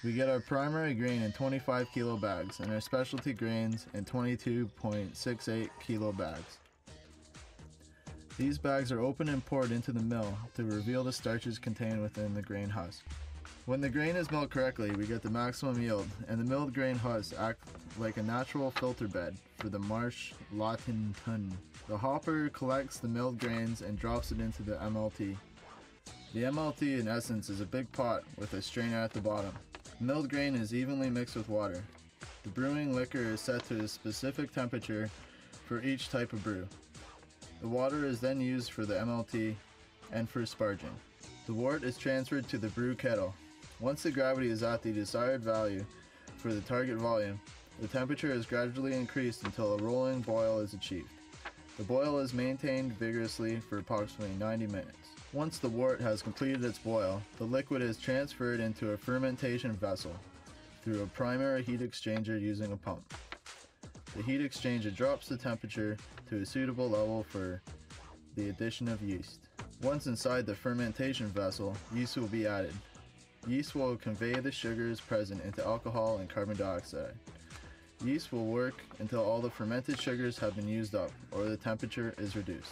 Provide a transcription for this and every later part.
We get our primary grain in 25 kilo bags and our specialty grains in 22.68 kilo bags. These bags are opened and poured into the mill to reveal the starches contained within the grain husk. When the grain is milled correctly, we get the maximum yield, and the milled grain husks act like a natural filter bed for the marsh latin tun. The hopper collects the milled grains and drops it into the MLT. The MLT in essence is a big pot with a strainer at the bottom. Milled grain is evenly mixed with water. The brewing liquor is set to a specific temperature for each type of brew. The water is then used for the MLT and for sparging. The wort is transferred to the brew kettle. Once the gravity is at the desired value for the target volume, the temperature is gradually increased until a rolling boil is achieved. The boil is maintained vigorously for approximately 90 minutes. Once the wort has completed its boil, the liquid is transferred into a fermentation vessel through a primary heat exchanger using a pump. The heat exchanger drops the temperature to a suitable level for the addition of yeast. Once inside the fermentation vessel, yeast will be added. Yeast will convey the sugars present into alcohol and carbon dioxide. Yeast will work until all the fermented sugars have been used up or the temperature is reduced.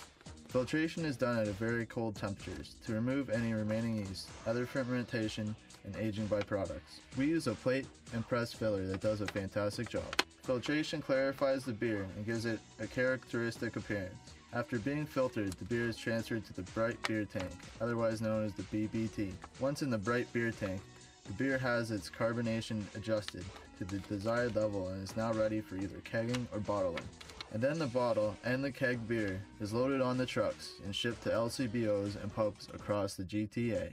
Filtration is done at very cold temperatures to remove any remaining yeast, other fermentation, and aging byproducts. We use a plate and press filler that does a fantastic job. Filtration clarifies the beer and gives it a characteristic appearance. After being filtered, the beer is transferred to the bright beer tank, otherwise known as the BBT. Once in the bright beer tank, the beer has its carbonation adjusted to the desired level and is now ready for either kegging or bottling. And then the bottle and the keg beer is loaded on the trucks and shipped to LCBOs and pubs across the GTA.